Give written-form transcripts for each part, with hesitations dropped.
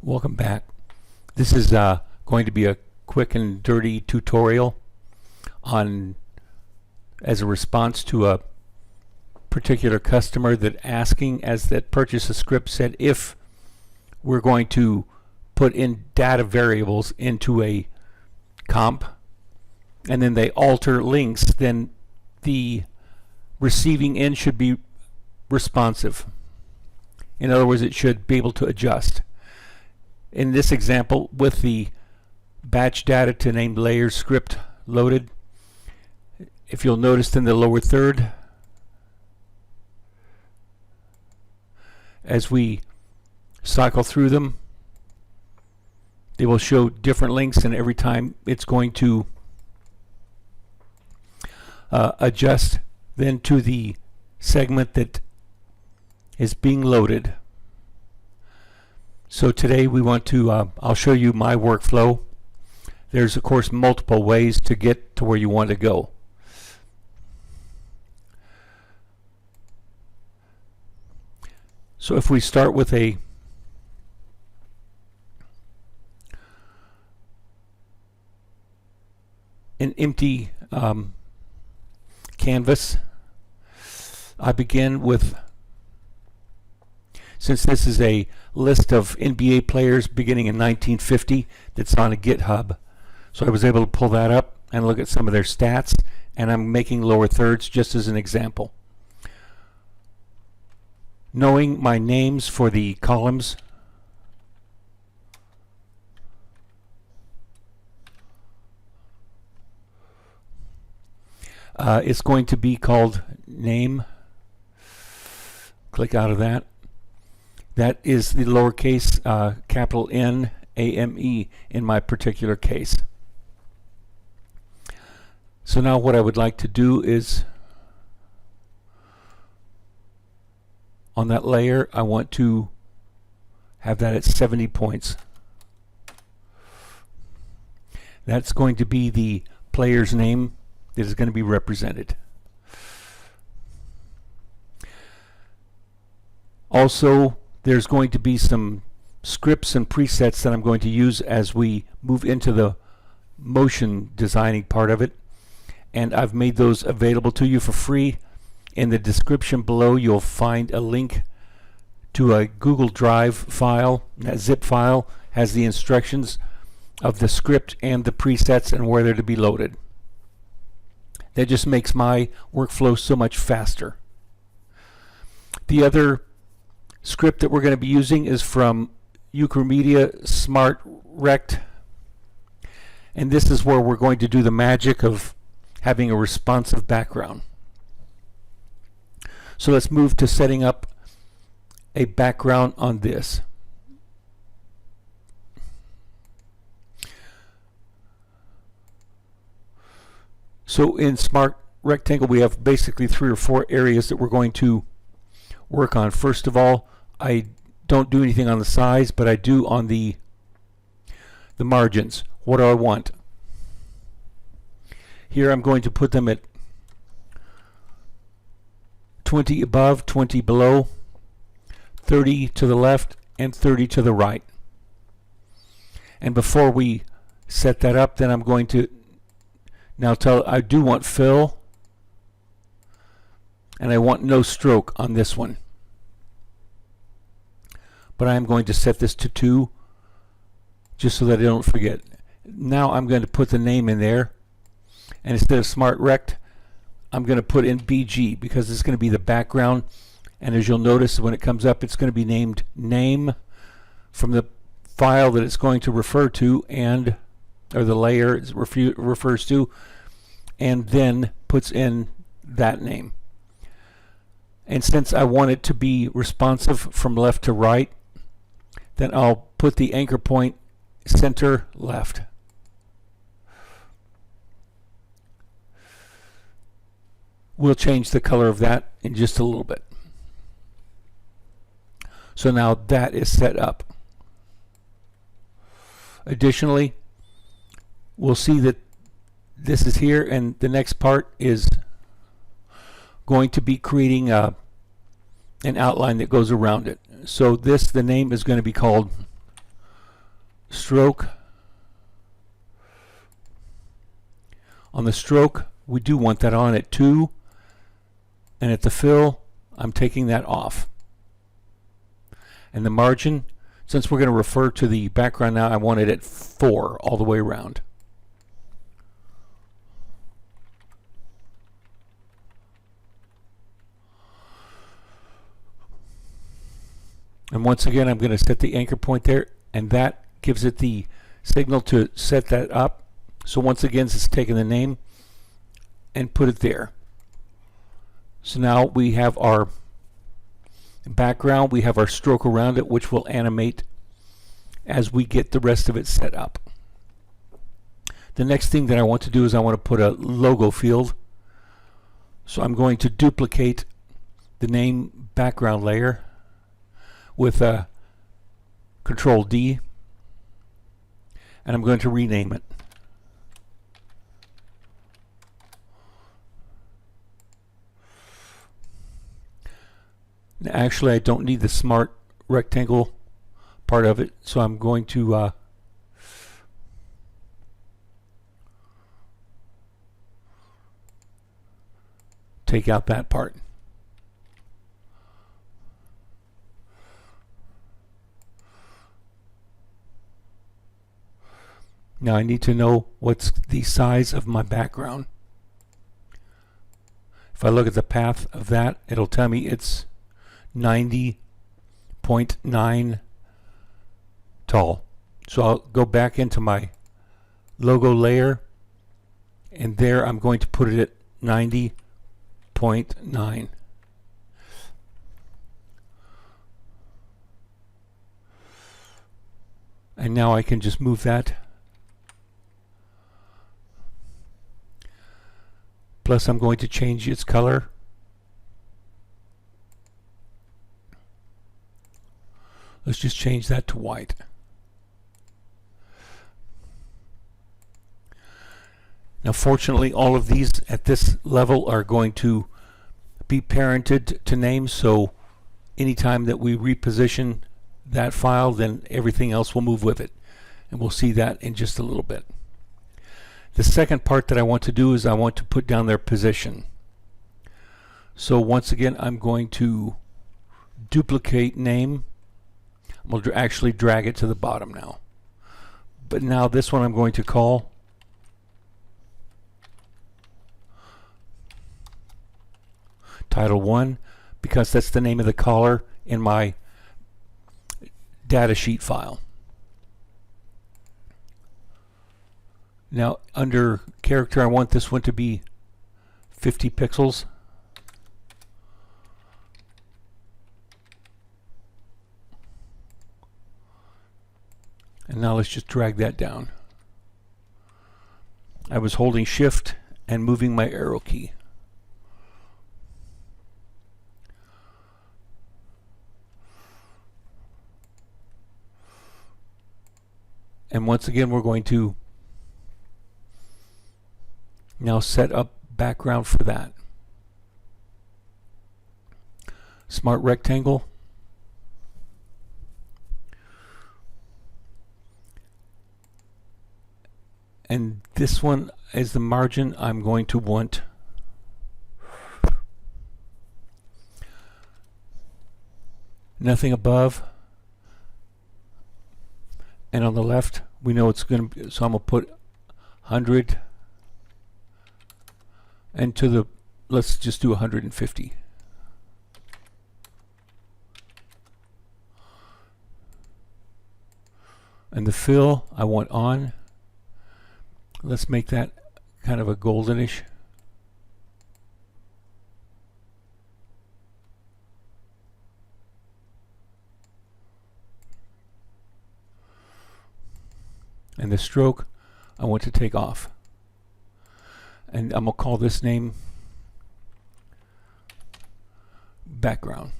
Welcome back. This is going to be a quick and dirty tutorial on as a response to a particular customer that asking, as that purchase a script said, if we're going to put in data variables into a comp and then they alter links, then the receiving end should be responsive. In other words, it should be able to adjust. In this example, with the batch data to named layers script loaded, if you'll notice in the lower third, as we cycle through them, they will show different links, and every time it's going to adjust then to the segment that is being loaded. So today we want to, I'll show you my workflow. There's of course multiple ways to get to where you want to go. So if we start with an empty canvas, I begin with, since this is a list of NBA players beginning in 1950 that's on a GitHub, so I was able to pull that up and look at some of their stats, and I'm making lower thirds just as an example. Knowing my names for the columns, it's going to be called name. Click out of that. That is the lowercase capital N AME in my particular case. So now what I would like to do is, on that layer, I want to have that at 70 points. That's going to be the player's name that is going to be represented. Also, there's going to be some scripts and presets that I'm going to use as we move into the motion designing part of it, and I've made those available to you for free. In the description below you'll find a link to a Google Drive file. That zip file has the instructions of the script and the presets and where they're to be loaded. That just makes my workflow so much faster. The other script that we're going to be using is from Ukromedia Smart Rect, and this is where we're going to do the magic of having a responsive background. So let's move to setting up a background on this. So in Smart Rectangle we have basically 3 or 4 areas that we're going to work on. First of all, I don't do anything on the size, but I do on the margins. What do I want? Here I'm going to put them at 20 above, 20 below, 30 to the left, and 30 to the right. And before we set that up, then I'm going to now tell I do want fill, and I want no stroke on this one. But I'm going to set this to 2 just so that I don't forget. Now I'm going to put the name in there, and instead of Smart Rect, I'm going to put in BG because it's going to be the background, and as you'll notice when it comes up, it's going to be named name from the file that it's going to refer to, and or the layer it refers to, and then puts in that name. And since I want it to be responsive from left to right, then I'll put the anchor point center left. We'll change the color of that in just a little bit. So now that is set up. Additionally, we'll see that this is here, and the next part is going to be creating an outline that goes around it. So this, the name is going to be called stroke. On the stroke, we do want that on at 2, and at the fill, I'm taking that off. And the margin, since we're going to refer to the background now, I want it at 4 all the way around. And once again, I'm going to set the anchor point there, and that gives it the signal to set that up. So once again, it's taking the name and put it there. So now we have our background, we have our stroke around it, which will animate as we get the rest of it set up. The next thing that I want to do is I want to put a logo field. So I'm going to duplicate the name background layer with a Control D, and I'm going to rename it. Now, actually, I don't need the smart rectangle part of it, so I'm going to take out that part. Now I need to know what's the size of my background. If I look at the path of that, it'll tell me it's 90.9 tall. So I'll go back into my logo layer, and there I'm going to put it at 90.9. And now I can just move that. Plus I'm going to change its color. Let's just change that to white. Now fortunately, all of these at this level are going to be parented to names, so anytime that we reposition that file, then everything else will move with it. And we'll see that in just a little bit. The second part that I want to do is I want to put down their position. So once again, I'm going to duplicate name. I'm going to actually drag it to the bottom now. But now this one I'm going to call Title 1, because that's the name of the caller in my data sheet file. Now under character, I want this one to be 50 pixels. And now let's just drag that down. I was holding Shift and moving my arrow key. And once again, we're going to now set up background for that. Smart rectangle. And this one is the margin. I'm going to want nothing above. And on the left, we know it's going to be, so I'm going to put 100. And to the, let's just do 150. And the fill, I want on. Let's make that kind of a goldenish. And the stroke, I want to take off. And I'm going to call this name background.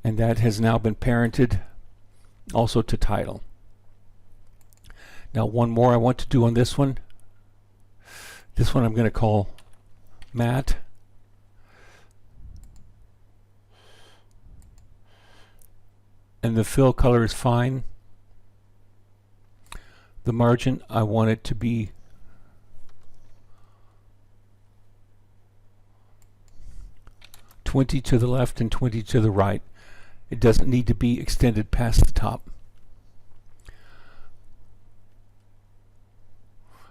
And that has now been parented also to title. Now one more I want to do on this one. This one I'm going to call Matte. and the fill color is fine. The margin, I want it to be 20 to the left and 20 to the right. It doesn't need to be extended past the top.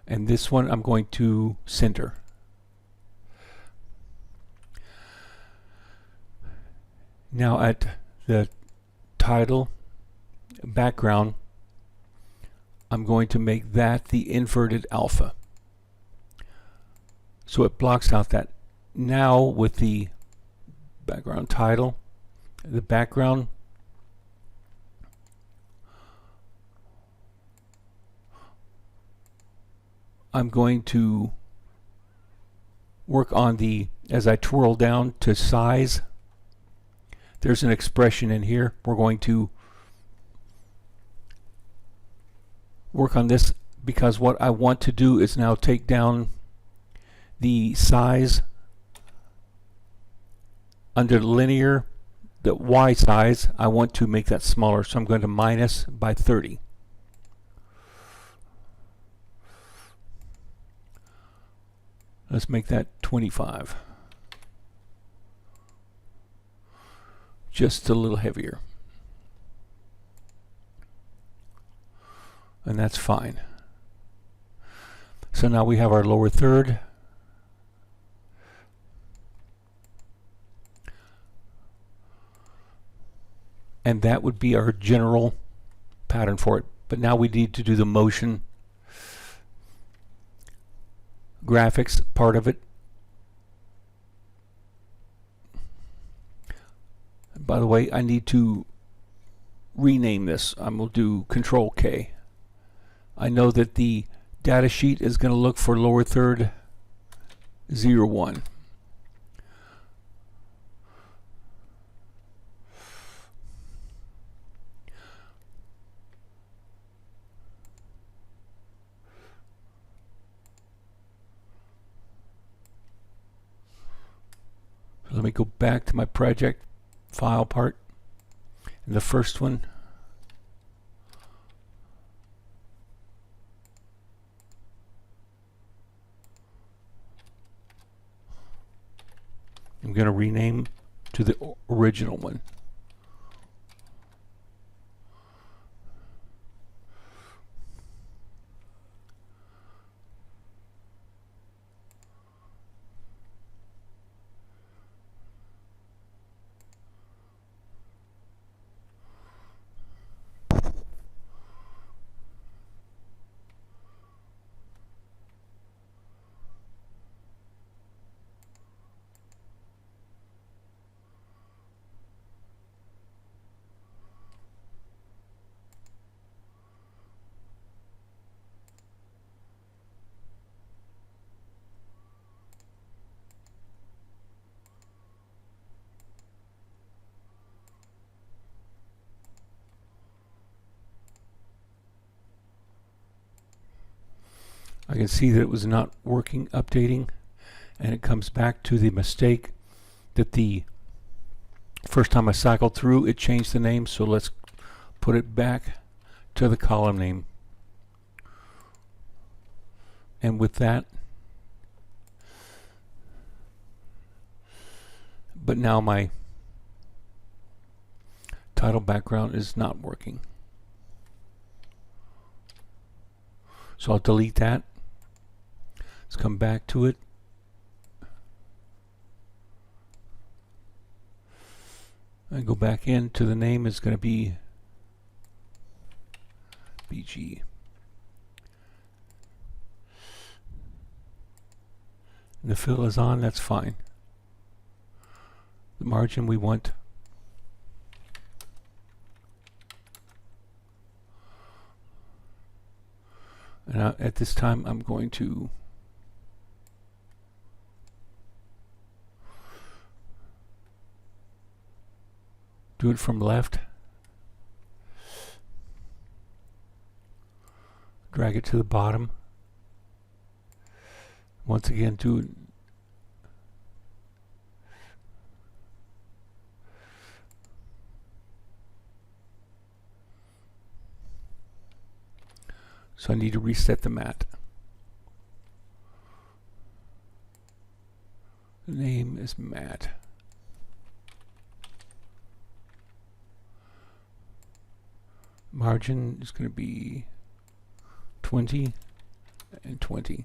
And this one I'm going to center. Now at the title background, I'm going to make that the inverted alpha. So it blocks out that. Now with the background title, the background, I'm going to work on the, as I twirl down to size, there's an expression in here. We're going to work on this because what I want to do is now take down the size under linear, the Y size. I want to make that smaller, so I'm going to minus by 30. Let's make that 25. Just a little heavier. And that's fine. So now we have our lower third. And that would be our general pattern for it. But now we need to do the motion graphics part of it. By the way, I need to rename this. I'm going to do Control K. I know that the data sheet is going to look for lower third 01. Let me go back to my project file part. And the first one, I'm going to rename to the original one. I can see that it was not working, updating, and it comes back to the mistake that the first time I cycled through it changed the name. So let's put it back to the column name. And with that, but now my title background is not working. So I'll delete that. Let's come back to it. And go back into the name is going to be BG. And the fill is on, that's fine. The margin we want and at this time I'm going to do it from left, drag it to the bottom, once again do it So I need to reset the mat. The name is mat. Margin is going to be 20 and 20.